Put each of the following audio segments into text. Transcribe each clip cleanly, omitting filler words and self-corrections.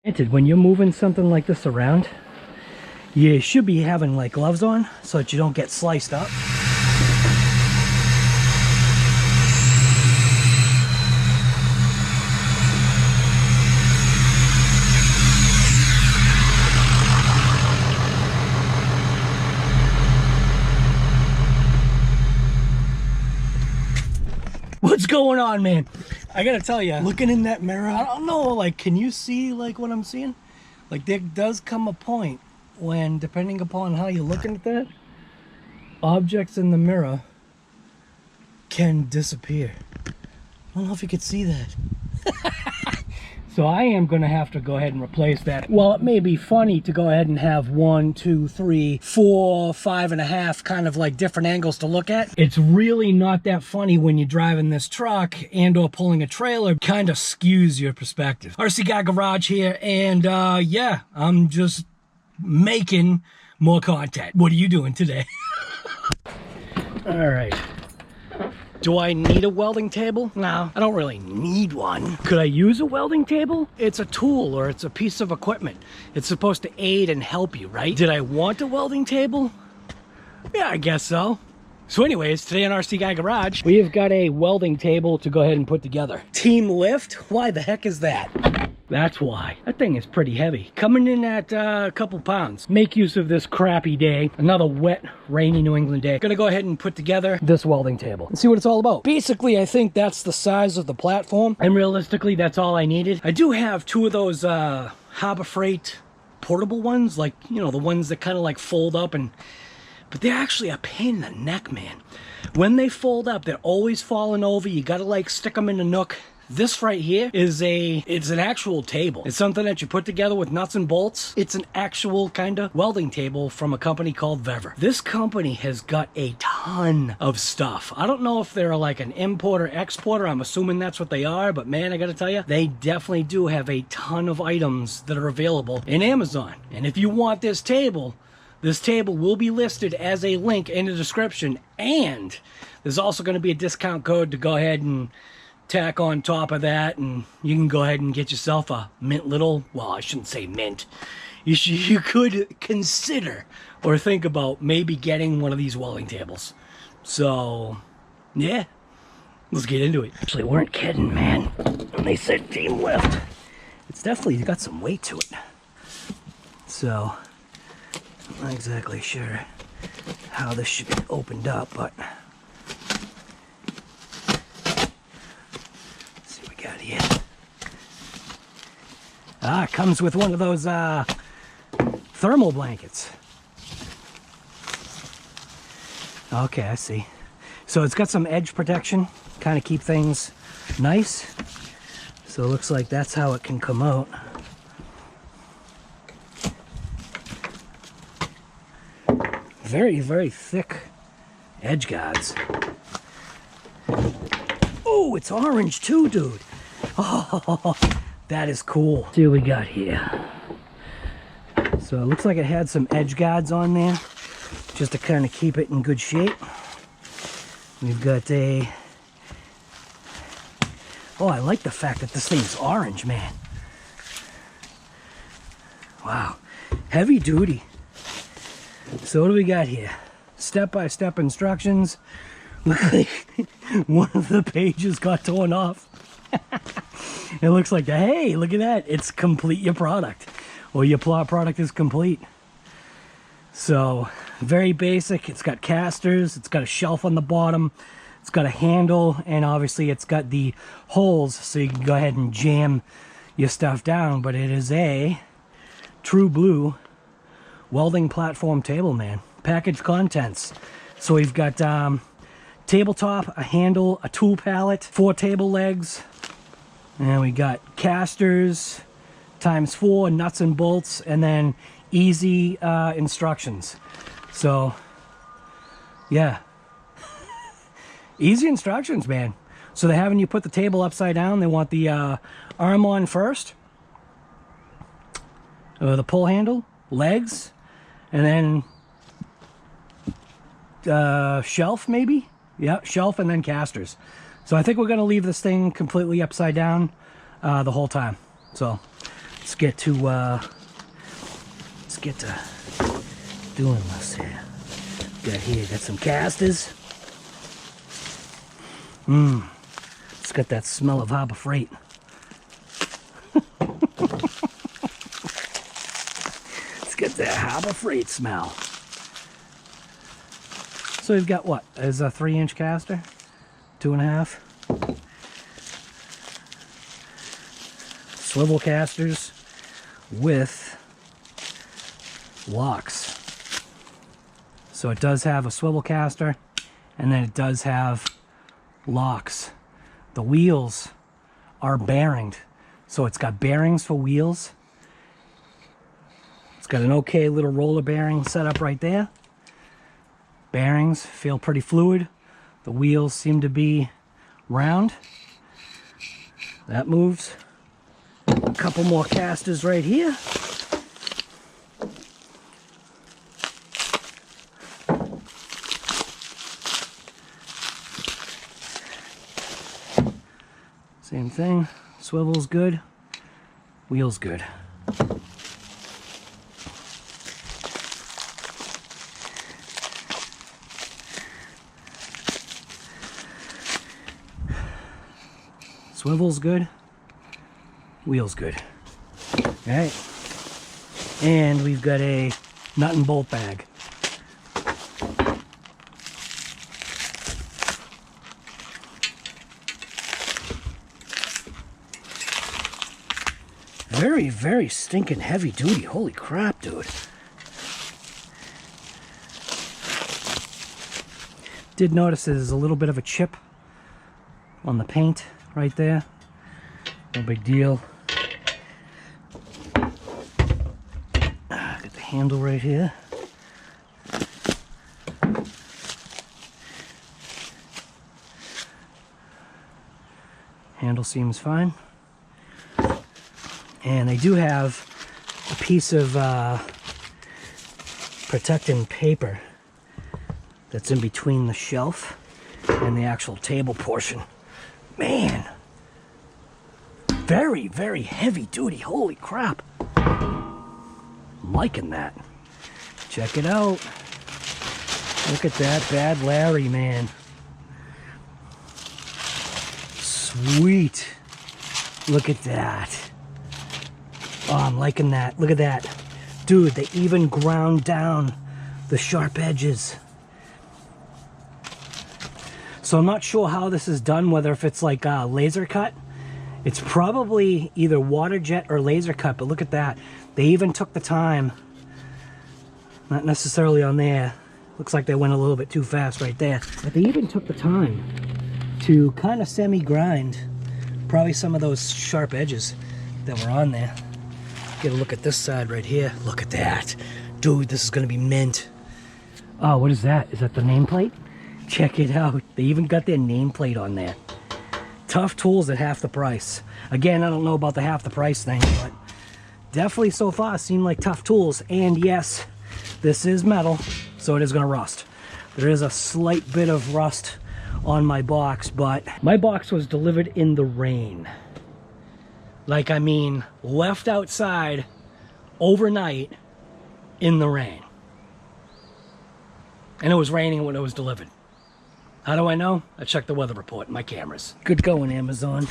Granted, when you're moving something like this around, you should be having like gloves on so that you don't get sliced up. What's going on, man? I gotta tell you, looking in that mirror, I don't know, like, can you see like what I'm seeing? Like, there does come a point when, depending upon how you're looking at that, objects in the mirror can disappear. I don't know if you could see that. So I am going to have to go ahead and replace that. Well, it may be funny to go ahead and have 1, 2, 3, 4, 5.5 kind of like different angles to look at. It's really not that funny when you're driving this truck and or pulling a trailer. Kind of skews your perspective. RC Guy Garage here, and yeah, I'm just making more content. What are you doing today? All right. Do I need a welding table? No, I don't really need one. Could I use a welding table? It's a tool or it's a piece of equipment. It's supposed to aid and help you, right? Did I want a welding table? Yeah, I guess so. So anyways, today on RC Guy Garage, we have got a welding table to go ahead and put together. Team lift? Why the heck is that? That's why. That thing is pretty heavy. Coming in at a couple pounds. Make use of this crappy day. Another wet, rainy New England day. Gonna go ahead and put together this welding table and see what it's all about. Basically, I think that's the size of the platform. And realistically, that's all I needed. I do have two of those Harbor Freight portable ones. Like, you know, the ones that kind of like fold up and... But they're actually a pain in the neck, man. When they fold up, they're always falling over. You gotta like stick them in a nook. This right here is it's an actual table. It's something that you put together with nuts and bolts. It's an actual kind of welding table from a company called Vevor. This company has got a ton of stuff. I don't know if they're like an importer, exporter. I'm assuming that's what they are, but man, I gotta tell you, they definitely do have a ton of items that are available in Amazon. And if you want this table will be listed as a link in the description, and there's also going to be a discount code to go ahead and tack on top of that, and you can go ahead and get yourself a mint little, well, I shouldn't say mint. You could consider or think about maybe getting one of these welding tables. So, yeah, let's get into it. Actually, weren't kidding, man, when they said team lift. It's definitely got some weight to it. So... I'm not exactly sure how this should be opened up, but let's see what we got here. Ah, it comes with one of those thermal blankets. Okay, I see. So it's got some edge protection, kind of keep things nice. So it looks like that's how it can come out. Very, very thick edge guards. Oh, it's orange too, dude. Oh, that is cool. See what we got here. So it looks like it had some edge guards on there just to kind of keep it in good shape. We've got a... Oh, I like the fact that this thing's orange, man. Wow. Heavy duty. So what do we got here? Step-by-step instructions. Look like one of the pages got torn off. It looks like, hey, look at that. It's complete your product. Or your product is complete. So, very basic. It's got casters. It's got a shelf on the bottom. It's got a handle. And obviously it's got the holes so you can go ahead and jam your stuff down. But it is a true blue welding platform table, man. Package contents. So we've got tabletop, a handle, a tool pallet, 4 table legs, and we got casters ×4, nuts and bolts, and then easy instructions. So yeah, easy instructions, man. So they're having you put the table upside down. They want the arm on first, the pull handle, legs, and then shelf maybe? Yeah, shelf and then casters. So I think we're going to leave this thing completely upside down the whole time. So let's get to doing this here. Got some casters. It's got that smell of Harbor Freight. It's got that Harbor Freight smell. So we've got what? Is a 3-inch caster, 2.5. Swivel casters with locks. So it does have a swivel caster, and then it does have locks. The wheels are bearinged, so it's got bearings for wheels. It's got an okay little roller bearing set up right there. Bearings feel pretty fluid. The wheels seem to be round. That moves. A couple more casters right here. Same thing, swivel's good, wheel's good. Swivel's good, wheel's good. All right, and we've got a nut and bolt bag. Very, very stinking heavy duty. Holy crap, dude. Did notice there's a little bit of a chip on the paint right there. No big deal. Got the handle right here. Handle seems fine. And they do have a piece of protecting paper that's in between the shelf and the actual table portion. Man, very, very heavy duty. Holy crap. I'm liking that. Check it out. Look at that Bad Larry, man. Sweet. Look at that. Oh, I'm liking that. Look at that. Dude, they even ground down the sharp edges. So I'm not sure how this is done, whether if it's like laser cut. It's probably either water jet or laser cut, but look at that. They even took the time, not necessarily on there. Looks like they went a little bit too fast right there. But they even took the time to kind of semi-grind probably some of those sharp edges that were on there. Get a look at this side right here. Look at that. Dude, this is going to be mint. Oh, what is that? Is that the nameplate? Check it out. They even got their nameplate on there. Tough Tools at half the price. Again, I don't know about the half the price thing, but definitely so far seem like Tough Tools. And yes, this is metal, so it is going to rust. There is a slight bit of rust on my box, but my box was delivered in the rain. Like, I mean, left outside overnight in the rain. And it was raining when it was delivered. How do I know? I checked the weather report in my cameras. Good going, Amazon.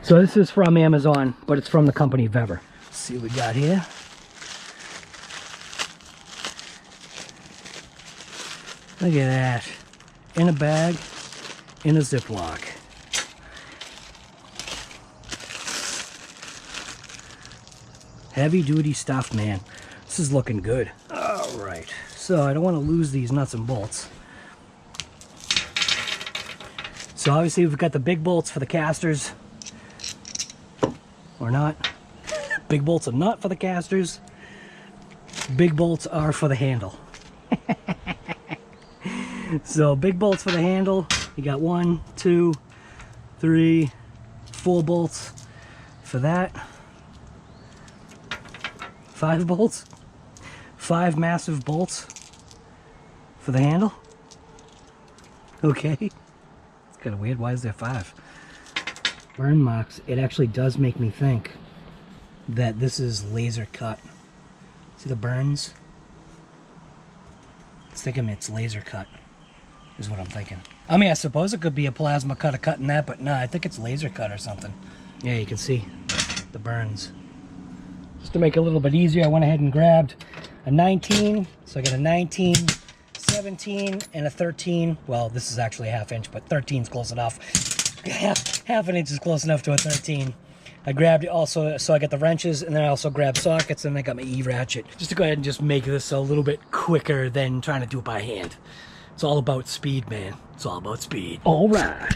So this is from Amazon, but it's from the company Vevor. Let's see what we got here. Look at that. In a bag, in a Ziploc. Heavy duty stuff, man. This is looking good. All right, so I don't want to lose these nuts and bolts. So obviously we've got the big bolts for the casters, or not. Big bolts are not for the casters. Big bolts are for the handle. So big bolts for the handle. You got 1, 2, 3, 4 bolts for that. 5 bolts, 5 massive bolts for the handle. Okay, it's kind of weird. Why is there 5 burn marks? It actually does make me think that this is laser cut. See the burns? It's thinking it's laser cut, is what I'm thinking. I mean, I suppose it could be a plasma cutter cutting that, but no, I think it's laser cut or something. Yeah, you can see the burns. Just to make it a little bit easier, I went ahead and grabbed a 19. So I got a 19, 17, and a 13. Well, this is actually a 1/2 inch, but 13 is close enough. half an inch is close enough to a 13. I grabbed it also, so I got the wrenches, and then I also grabbed sockets, and I got my E-ratchet. Just to go ahead and just make this a little bit quicker than trying to do it by hand. It's all about speed, man. It's all about speed. All right.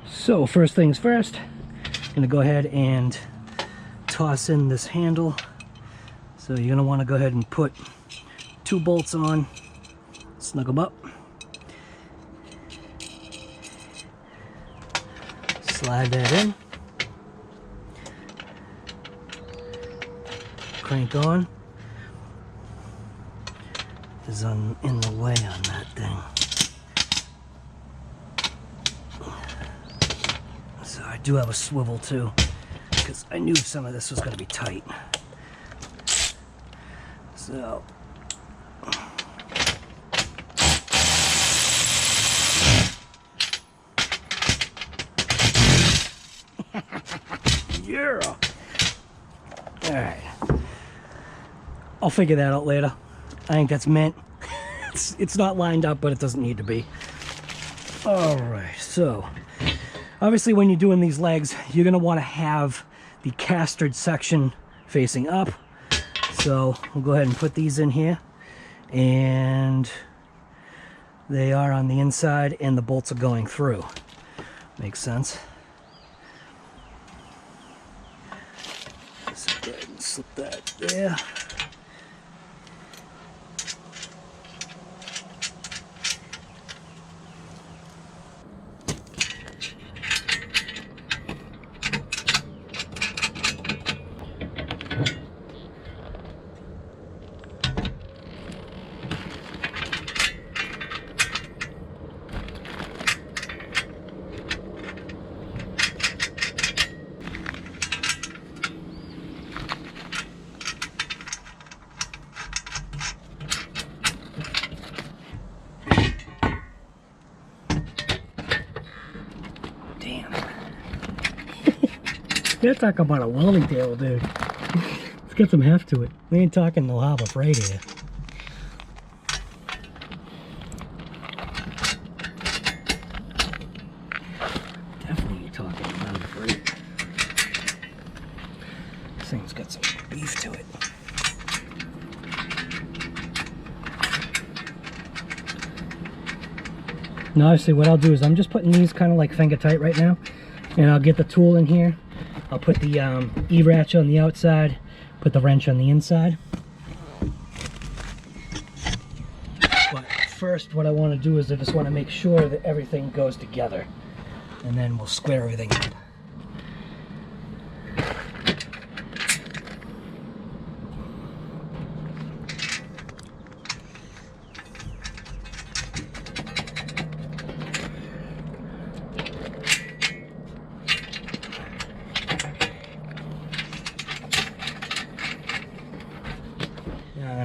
So first things first, I'm gonna go ahead and toss in this handle. So you're gonna wanna go ahead and put 2 bolts on, snug them up. Slide that in. Crank on. Is in the way on that thing. So I do have a swivel too, because I knew some of this was going to be tight. So yeah. All right. I'll figure that out later. I think that's meant. It's not lined up, but it doesn't need to be. All right, so obviously when you're doing these legs, you're gonna want to have the castered section facing up. So we'll go ahead and put these in here, and they are on the inside, and the bolts are going through. Makes sense. So go ahead and slip that there. You're talking about a welding table, dude. Let's get some heft to it. We ain't talking no Harbor Freight here. Definitely ain't talking Harbor Freight. This thing's got some beef to it. Now, obviously, what I'll do is I'm just putting these kind of like finger tight right now, and I'll get the tool in here. I'll put the E-ratchet on the outside, put the wrench on the inside. But first, what I want to do is I just want to make sure that everything goes together, and then we'll square everything up.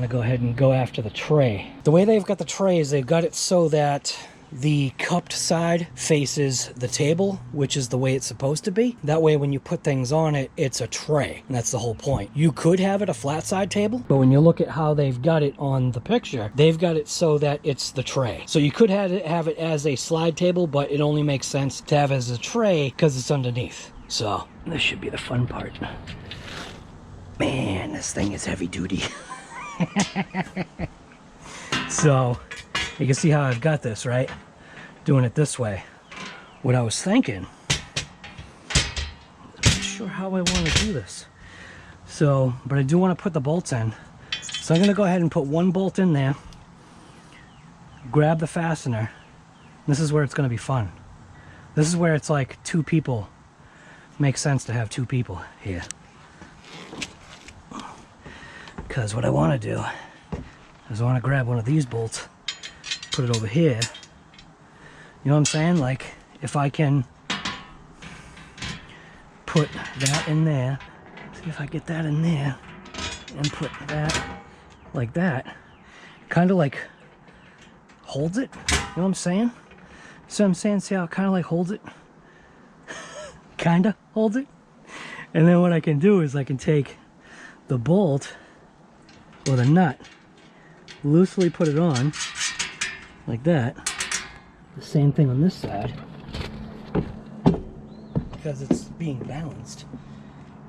Go ahead and go after the tray. The way they've got the tray is they've got it so that the cupped side faces the table, which is the way it's supposed to be. That way when you put things on it, it's a tray, and that's the whole point. You could have it a flat side table, but when you look at how they've got it on the picture, they've got it so that it's the tray. So you could have it as a slide table, but it only makes sense to have it as a tray because it's underneath. So this should be the fun part. Man, this thing is heavy duty. So you can see how I've got this, right? Doing it this way. What I was thinking, I'm not sure how I want to do this. So, but I do want to put the bolts in. So I'm going to go ahead and put one bolt in there, grab the fastener. This is where it's going to be fun. This is where it's like 2 people. Makes sense to have 2 people here. Because what I want to do is I want to grab one of these bolts, put it over here. You know what I'm saying? Like, if I can put that in there. See if I get that in there and put that like that. Kind of like holds it. You know what I'm saying? So I'm saying, see how it kind of like holds it? Kind of holds it. And then what I can do is I can take the bolt or the nut, loosely put it on like that. The same thing on this side, because it's being balanced.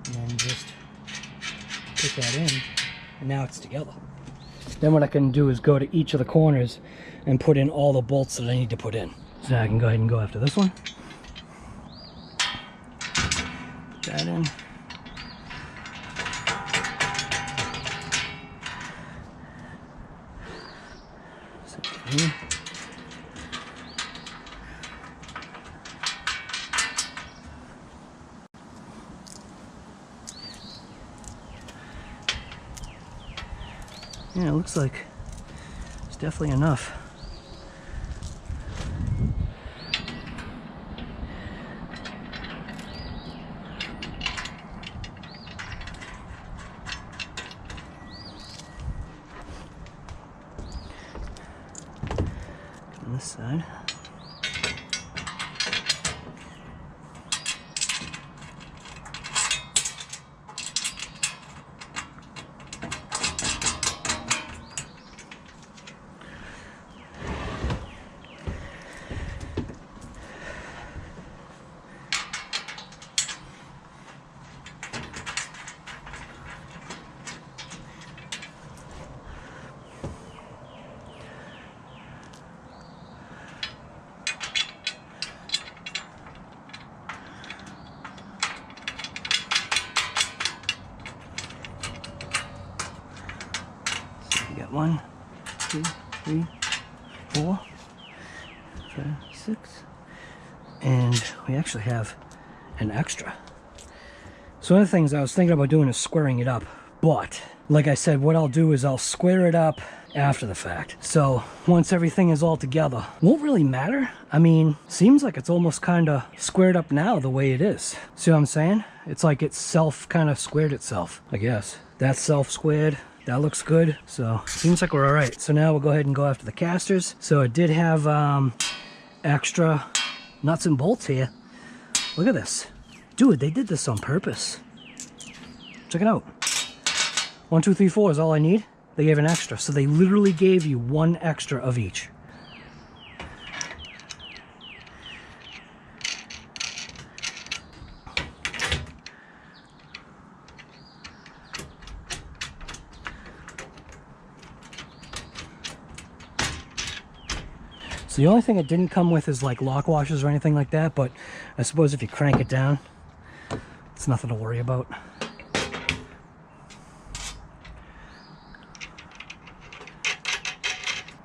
And then just put that in, and now it's together. Then what I can do is go to each of the corners and put in all the bolts that I need to put in. So I can go ahead and go after this one. Put that in. Same here. Yeah, it looks like it's definitely enough. On this side. One, 2, 3, 4, 5, 6, and we actually have an extra. So one of the things I was thinking about doing is squaring it up, but like I said, what I'll do is I'll square it up after the fact. So once everything is all together, won't really matter. I mean, seems like it's almost kind of squared up now the way it is. See what I'm saying? It's like it's self kind of squared itself, I guess. That's self squared. That looks good, so seems like we're all right. So now we'll go ahead and go after the casters. So it did have extra nuts and bolts here. Look at this. Dude, they did this on purpose. Check it out. 1, 2, 3, 4 is all I need. They gave an extra. So they literally gave you one extra of each. So the only thing it didn't come with is like lock washers or anything like that, but I suppose if you crank it down, it's nothing to worry about.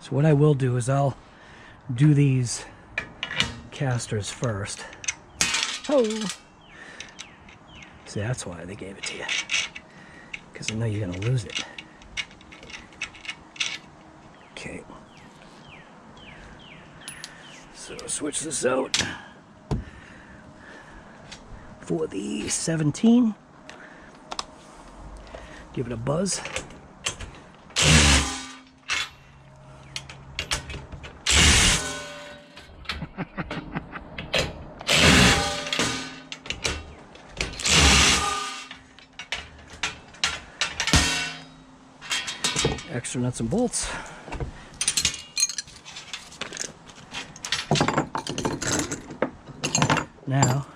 So what I will do is I'll do these casters first. Oh! See, that's why they gave it to you. Because I know you're going to lose it. Okay. So switch this out for the 17. Give it a buzz. Extra nuts and bolts. Now,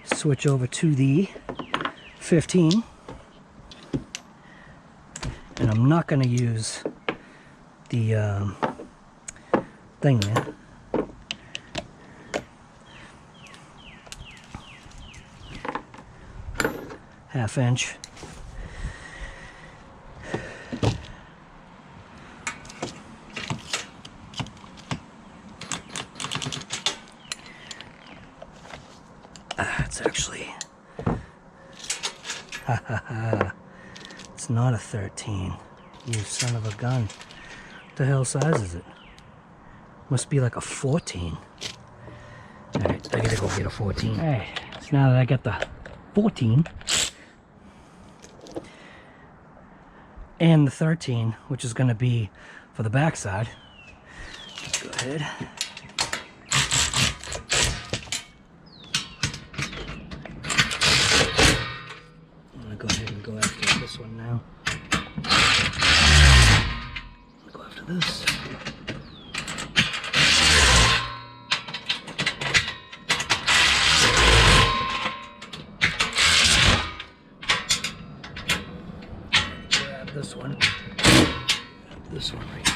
switch over to the 15, and I'm not going to use the thing there. Half inch. It's actually, it's not a 13. You son of a gun. What the hell size is it? Must be like a 14. Alright, I gotta go get a 14. Alright, so now that I got the 14, and the 13, which is going to be for the backside. Let's go ahead. I'm going to go ahead and go after this one now. I'm going to go after this. This one. This one right here.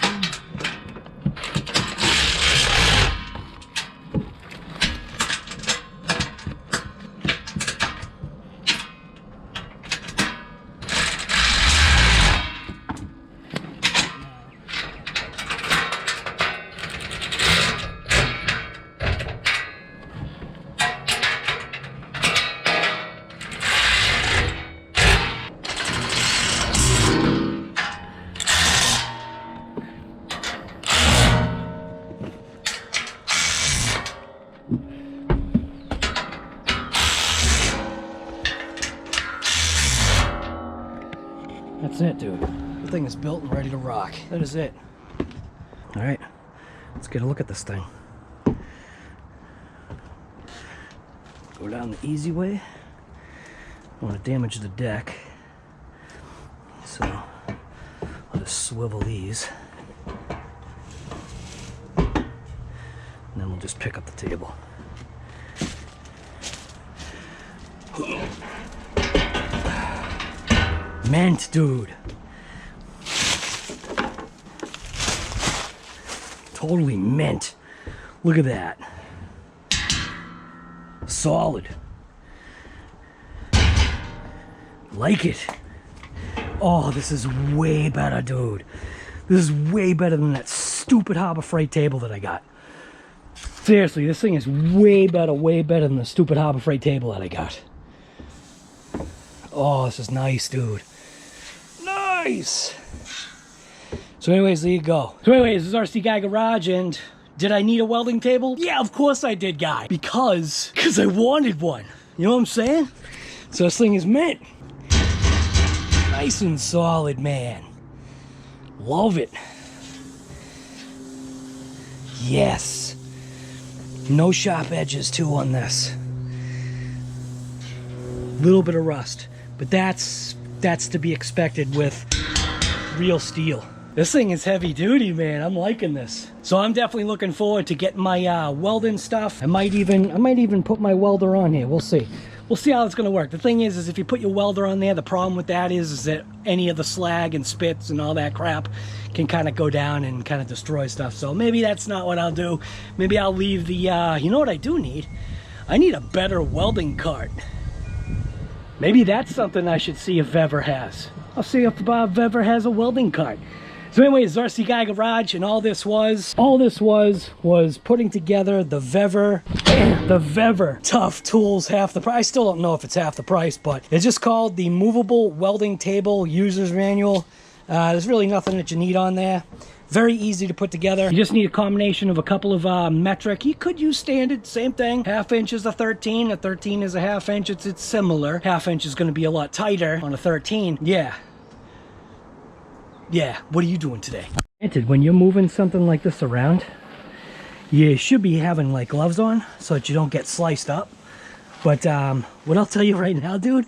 That's it, dude. The thing is built and ready to rock. That is it. All right, let's get a look at this thing. Go down the easy way. I want to damage the deck, so I'll just swivel these, and then we'll just pick up the table. Mint, dude. Totally mint. Look at that. Solid. Like it. Oh, this is way better, dude. This is way better than that stupid Harbor Freight table that I got. Seriously, this thing is way better than the stupid Harbor Freight table that I got. Oh, this is nice, dude. Nice! So anyways, there you go. So anyways, this is RC Guy Garage, and did I need a welding table? Yeah, of course I did, guy. Because I wanted one. You know what I'm saying? So this thing is mint. Nice and solid, man. Love it. Yes. No sharp edges too on this. Little bit of rust, but that's to be expected with real steel. This thing is heavy duty, man. I'm liking this. So I'm definitely looking forward to getting my welding stuff. I might even put my welder on here. We'll see. We'll see how it's gonna work. The thing is if you put your welder on there, the problem with that is that any of the slag and spits and all that crap can kind of go down and kind of destroy stuff. So maybe that's not what I'll do. Maybe I'll leave the, you know what I do need? I need a better welding cart. Maybe that's something I should see if Vevor has. I'll see if Vevor has a welding cart. So anyways, RC Guy Garage, and all this was putting together the Vevor Tough Tools half the price. I still don't know if it's half the price, but it's just called the Movable Welding Table User's Manual. There's really nothing that you need on there. Very easy to put together. You just need a combination of a couple of metric. You could use standard, same thing. Half inch is a 13. A 13 is a half inch. It's similar. Half inch is going to be a lot tighter on a 13. Yeah. Yeah, what are you doing today? Granted, when you're moving something like this around, you should be having like gloves on so that you don't get sliced up. But what I'll tell you right now, dude,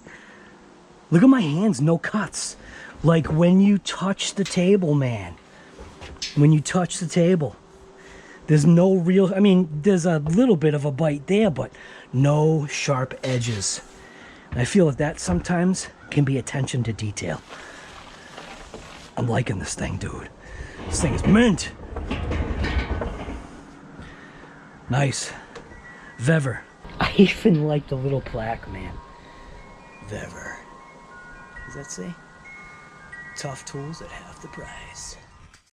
look at my hands, no cuts. Like when you touch the table, man. When you touch the table, there's no real, I mean, there's a little bit of a bite there, but no sharp edges. And I feel that sometimes can be attention to detail. I'm liking this thing, dude. This thing is mint. Nice. Vevor. I even like the little plaque, man. Vevor. Does that say? Tough tools at half the price.